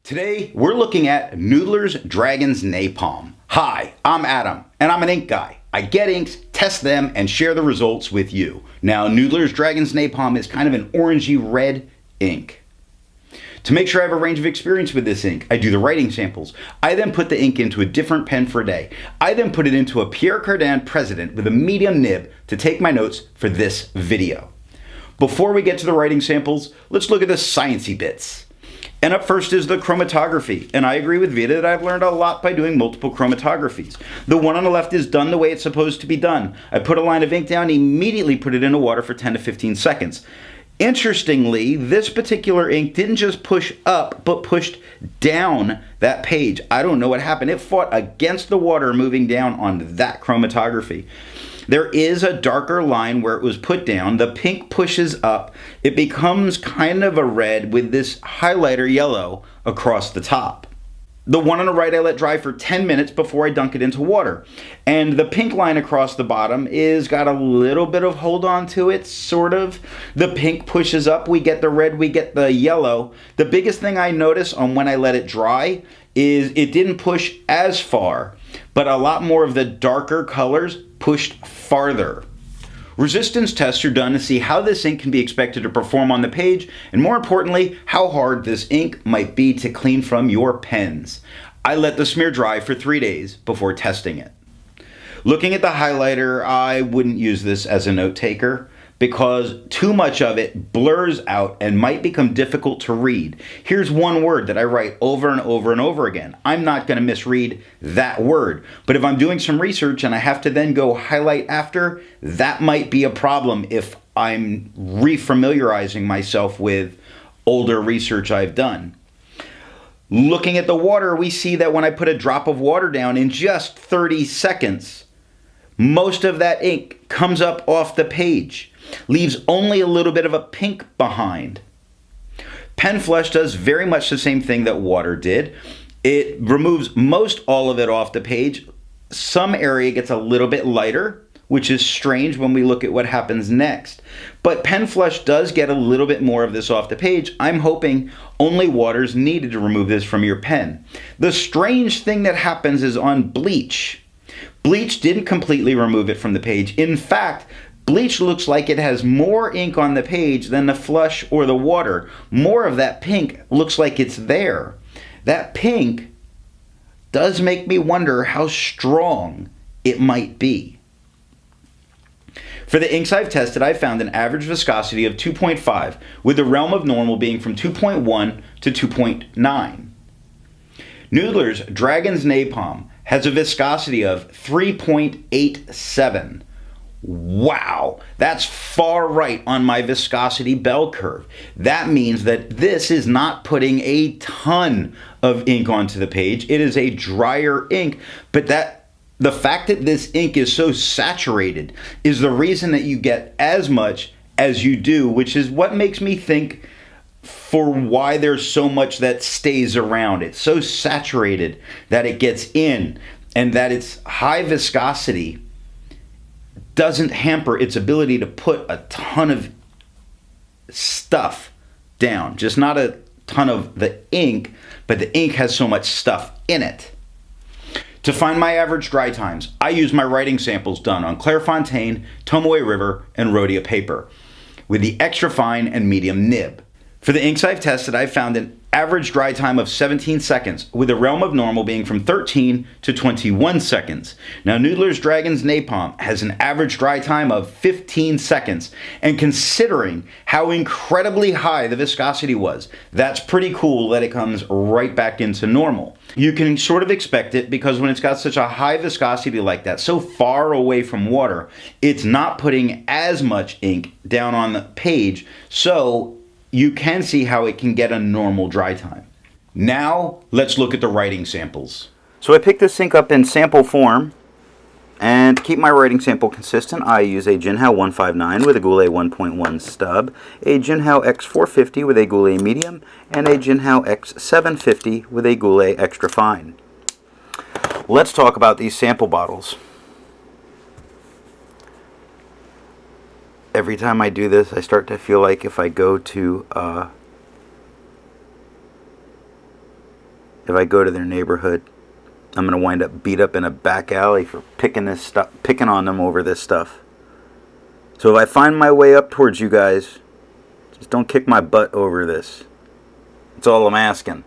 Today, we're looking at Noodler's Dragon's Napalm. Hi, I'm Adam, and I'm an ink guy. I get inks, test them, and share the results with you. Now, Noodler's Dragon's Napalm is kind of an orangey red ink. To make sure I have a range of experience with this ink, I do the writing samples. I then put the ink into a different pen for a day. I then put it into a Pierre Cardin President with a medium nib to take my notes for this video. Before we get to the writing samples, let's look at the sciencey bits. And up first is the chromatography, and I agree with Vita that I've learned a lot by doing multiple chromatographies. The one on the left is done the way it's supposed to be done. I put a line of ink down, immediately put it into water for 10 to 15 seconds. Interestingly, this particular ink didn't just push up, but pushed down that page. I don't know what happened. It fought against the water moving down on that chromatography. There is a darker line where it was put down. The pink pushes up. It becomes kind of a red with this highlighter yellow across the top. The one on the right I let dry for 10 minutes before I dunk it into water. And the pink line across the bottom is got a little bit of hold on to it, sort of. The pink pushes up, we get the red, we get the yellow. The biggest thing I notice on when I let it dry is it didn't push as far, but a lot more of the darker colors pushed farther. Resistance tests are done to see how this ink can be expected to perform on the page, and more importantly, how hard this ink might be to clean from your pens. I let the smear dry for 3 days before testing it. Looking at the highlighter, I wouldn't use this as a note taker because too much of it blurs out and might become difficult to read. Here's one word that I write over and over and over again. I'm not going to misread that word, but if I'm doing some research and I have to then go highlight after, that might be a problem if I'm refamiliarizing myself with older research I've done. Looking at the water, we see that when I put a drop of water down in just 30 seconds, most of that ink comes up off the page, leaves only a little bit of a pink behind. Pen flush does very much the same thing that water did. It removes most all of it off the page. Some area gets a little bit lighter, which is strange when we look at what happens next. But pen flush does get a little bit more of this off the page. I'm hoping only water's needed to remove this from your pen. The strange thing that happens is on bleach. Bleach didn't completely remove it from the page. In fact, bleach looks like it has more ink on the page than the flush or the water. More of that pink looks like it's there. That pink does make me wonder how strong it might be. For the inks I've tested, I've found an average viscosity of 2.5, with the realm of normal being from 2.1 to 2.9. Noodler's Dragon's Napalm has a viscosity of 3.87. Wow, that's far right on my viscosity bell curve. That means that this is not putting a ton of ink onto the page. It is a drier ink, but the fact that this ink is so saturated is the reason that you get as much as you do, which is what makes me think for why there's so much that stays around. It's so saturated that it gets in, and that its high viscosity doesn't hamper its ability to put a ton of stuff down. Just not a ton of the ink, but the ink has so much stuff in it. To find my average dry times, I use my writing samples done on Clairefontaine, Tomoe River, and Rhodia paper, with the extra fine and medium nib. For the inks I've tested, I've found an average dry time of 17 seconds, with the realm of normal being from 13 to 21 seconds. Now, Noodler's Dragon's Napalm has an average dry time of 15 seconds, and considering how incredibly high the viscosity was, that's pretty cool that it comes right back into normal. You can sort of expect it because when it's got such a high viscosity like that, so far away from water, it's not putting as much ink down on the page, so you can see how it can get a normal dry time. Now, let's look at the writing samples. So I picked this ink up in sample form, and to keep my writing sample consistent, I use a Jinhao 159 with a Goulet 1.1 stub, a Jinhao X450 with a Goulet medium, and a Jinhao X750 with a Goulet extra fine. Let's talk about these sample bottles. Every time I do this, I start to feel like if I go to if I go to their neighborhood, I'm going to wind up beat up in a back alley for picking on them over this stuff. So if I find my way up towards you guys, just don't kick my butt over this. That's all I'm asking.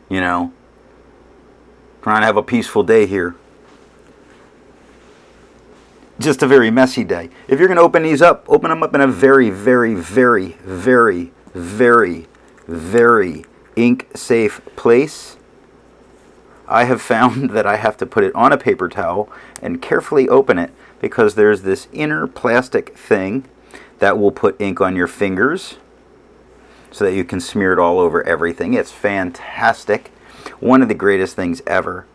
You know, trying to have a peaceful day here. Just a very messy day. If you're going to open these up, open them up in a very, very, very, very, very, very ink-safe place. I have found that I have to put it on a paper towel and carefully open it because there's this inner plastic thing that will put ink on your fingers so that you can smear it all over everything. It's fantastic. One of the greatest things ever.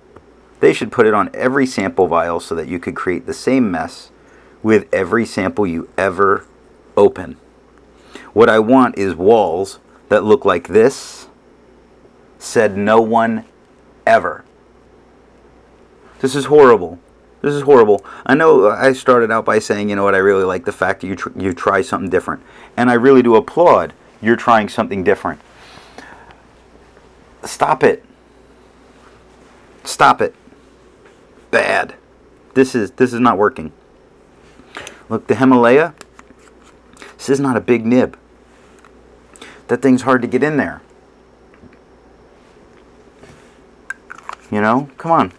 They should put it on every sample vial so that you could create the same mess with every sample you ever open. What I want is walls that look like this. Said no one ever. This is horrible. This is horrible. I know I started out by saying, you know what, I really like the fact that you try something different. And I really do applaud you're trying something different. Stop it. Stop it. Bad. This is not working. Look, the Himalaya. This is not a big nib. That thing's hard to get in there. You know, come on.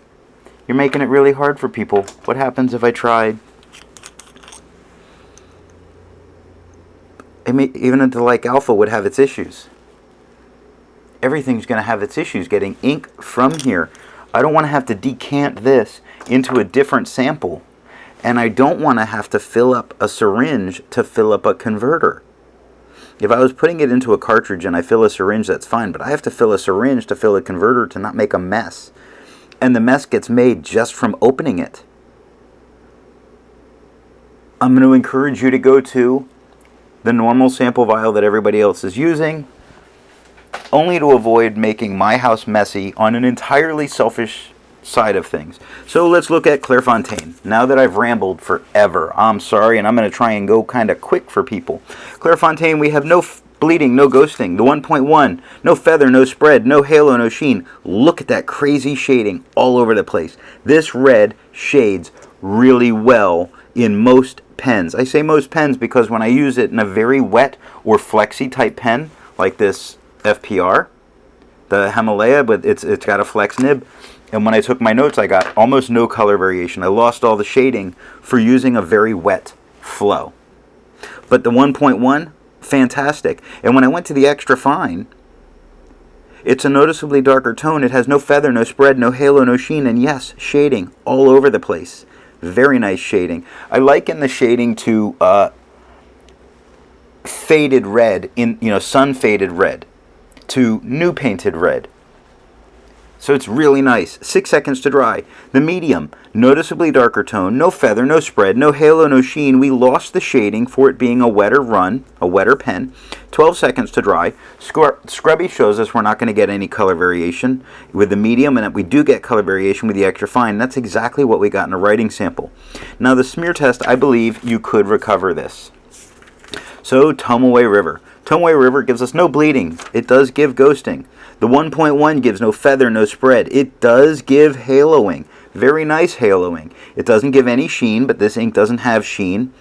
You're making it really hard for people. What happens if I tried? Even the like alpha would have its issues. Everything's going to have its issues getting ink from here. I don't want to have to decant this into a different sample. And I don't want to have to fill up a syringe to fill up a converter. If I was putting it into a cartridge and I fill a syringe, that's fine. But I have to fill a syringe to fill a converter to not make a mess. And the mess gets made just from opening it. I'm going to encourage you to go to the normal sample vial that everybody else is using, only to avoid making my house messy on an entirely selfish side of things. So let's look at Clairefontaine. Now that I've rambled forever, I'm sorry, and I'm going to try and go kind of quick for people. Clairefontaine, we have no bleeding, no ghosting. The 1.1, no feather, no spread, no halo, no sheen. Look at that crazy shading all over the place. This red shades really well in most pens. I say most pens because when I use it in a very wet or flexy type pen, like this FPR, the Himalaya, but it's got a flex nib. And when I took my notes, I got almost no color variation. I lost all the shading for using a very wet flow. But the 1.1, fantastic. And when I went to the extra fine, it's a noticeably darker tone. It has no feather, no spread, no halo, no sheen, and yes, shading all over the place. Very nice shading. I liken the shading to faded red, sun faded red, to new painted red. So it's really nice. 6 seconds to dry. The medium, noticeably darker tone, no feather, no spread, no halo, no sheen. We lost the shading for it being a wetter run, a wetter pen. 12 seconds to dry. Scrubby shows us we're not going to get any color variation with the medium, and we do get color variation with the extra fine. That's exactly what we got in a writing sample. Now the smear test, I believe you could recover this. So Tomoe River. Tomoe River gives us no bleeding. It does give ghosting. The 1.1 gives no feather, no spread. It does give haloing. Very nice haloing. It doesn't give any sheen, but this ink doesn't have sheen.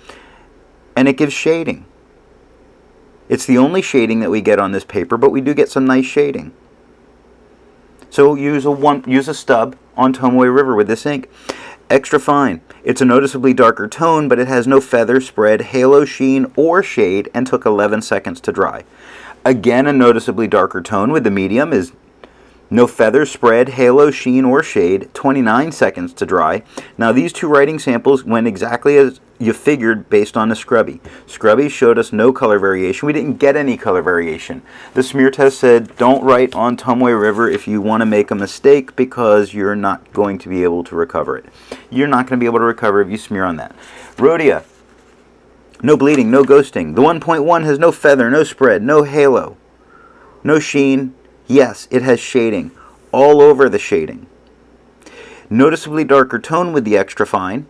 And it gives shading. It's the only shading that we get on this paper, but we do get some nice shading. So use a stub on Tomoe River with this ink. Extra fine. It's a noticeably darker tone, but it has no feather, spread, halo, sheen, or shade, and took 11 seconds to dry. Again, a noticeably darker tone with the medium is no feather, spread, halo, sheen, or shade, 29 seconds to dry. Now these two writing samples went exactly as you figured based on the Scrubby. Scrubby showed us no color variation. We didn't get any color variation. The smear test said don't write on Tomoe River if you want to make a mistake because you're not going to be able to recover it. You're not going to be able to recover if you smear on that. Rhodia. No bleeding, no ghosting. The 1.1 has no feather, no spread, no halo, no sheen. Yes, it has shading all over the shading. Noticeably darker tone with the extra fine.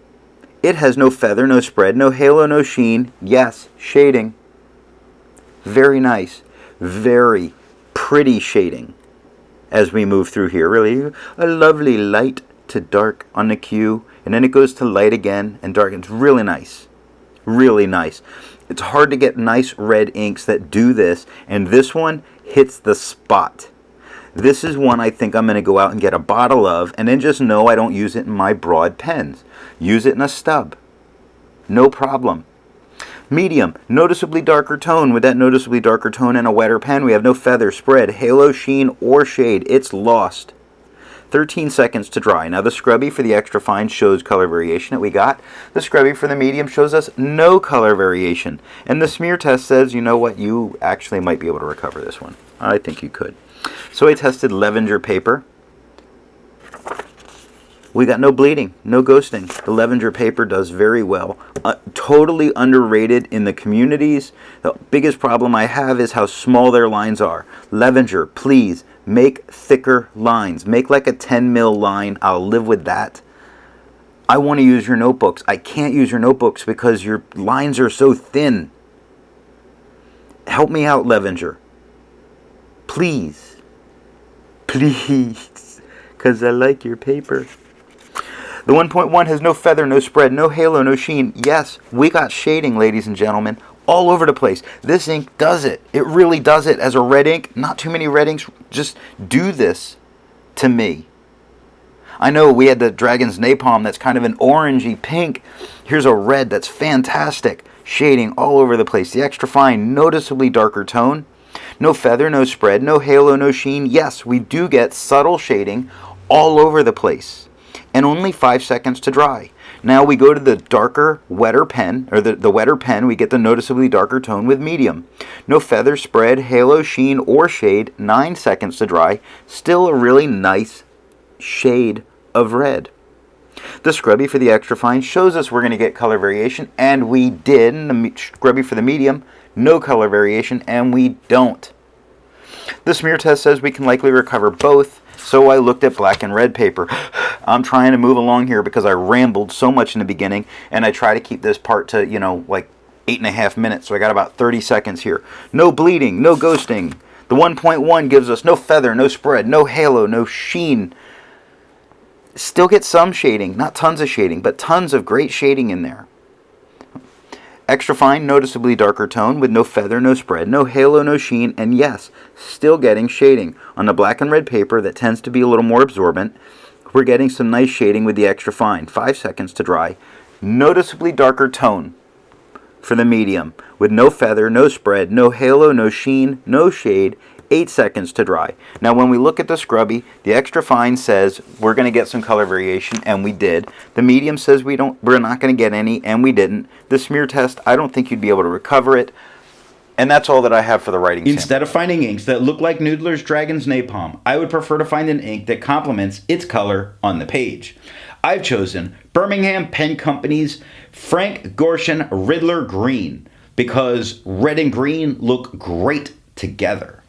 It has no feather, no spread, no halo, no sheen. Yes, shading. Very nice. Very pretty shading. as we move through here. Really a lovely light to dark on the cue, and then it goes to light again and dark. It's really nice. Really nice. It's hard to get nice red inks that do this, and this one hits the spot. This is one I think I'm going to go out and get a bottle of, and then just know I don't use it in my broad pens. Use it in a stub. No problem. Medium, noticeably darker tone. With that noticeably darker tone and a wetter pen, we have no feather, spread, halo, sheen, or shade. It's lost. 13 seconds to dry. Now the scrubby for the extra fine shows color variation that we got. The scrubby for the medium shows us no color variation. And the smear test says, you know what, you actually might be able to recover this one. I think you could. So I tested Levenger paper. We got no bleeding, no ghosting. The Levenger paper does very well. Totally underrated in the communities. The biggest problem I have is how small their lines are. Levenger, please, make thicker lines. Make like a 10 mil line. I'll live with that. I want to use your notebooks. I can't use your notebooks because your lines are so thin. Help me out, Levenger. Please. Please. Because I like your paper. The 1.1 has no feather, no spread, no halo, no sheen. Yes, we got shading, ladies and gentlemen, all over the place. This ink does it. It really does it. As a red ink, not too many red inks just do this to me. I know we had the Dragon's Napalm that's kind of an orangey pink. Here's a red that's fantastic. Shading all over the place. The extra fine, noticeably darker tone. No feather, no spread, no halo, no sheen. Yes, we do get subtle shading all over the place. And only 5 seconds to dry. Now we go to the darker, wetter pen, or the wetter pen, we get the noticeably darker tone with medium. No feather, spread, halo, sheen, or shade, 9 seconds to dry. Still a really nice shade of red. The scrubby for the extra fine shows us we're going to get color variation, and we did. And the scrubby for the medium, no color variation, and we don't. The smear test says we can likely recover both, so I looked at black and red paper. I'm trying to move along here because I rambled so much in the beginning, and I try to keep this part to, like 8.5 minutes, so I got about 30 seconds here. No bleeding, no ghosting. The 1.1 gives us no feather, no spread, no halo, no sheen. Still get some shading, not tons of shading, but tons of great shading in there. Extra fine, noticeably darker tone with no feather, no spread, no halo, no sheen, and yes, still getting shading. On the black and red paper that tends to be a little more absorbent, we're getting some nice shading with the extra fine. 5 seconds to dry. Noticeably darker tone for the medium with no feather, no spread, no halo, no sheen, no shade. 8 seconds to dry. Now when we look at the scrubby, the extra fine says we're going to get some color variation, and we did. The medium says we're not going to get any, and we didn't. The smear test, I don't think you'd be able to recover it. And that's all that I have for the writing sample. Instead of finding inks that look like Noodler's Dragon's Napalm, I would prefer to find an ink that complements its color on the page. I've chosen Birmingham Pen Company's Frank Gorshin Riddler Green because red and green look great together.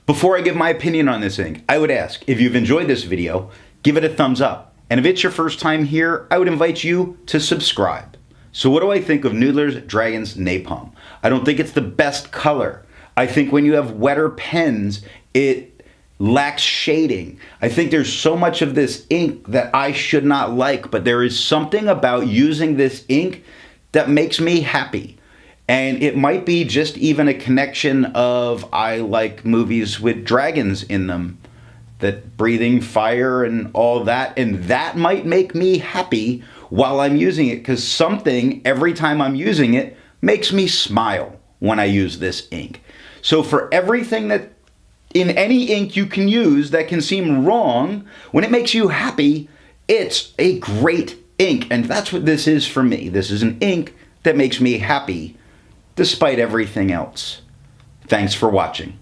Before I give my opinion on this ink, I would ask, if you've enjoyed this video, give it a thumbs up. And if it's your first time here, I would invite you to subscribe. So what do I think of Noodler's Dragon's Napalm? I don't think it's the best color. I think when you have wetter pens, it lacks shading. I think there's so much of this ink that I should not like, but there is something about using this ink that makes me happy. And it might be just even a connection of I like movies with dragons in them, that breathing fire and all that, and that might make me happy while I'm using it, because something every time I'm using it makes me smile when I use this ink. So for everything that in any ink you can use that can seem wrong, when it makes you happy, it's a great ink. And that's what this is for me. This is an ink that makes me happy despite everything else. Thanks for watching.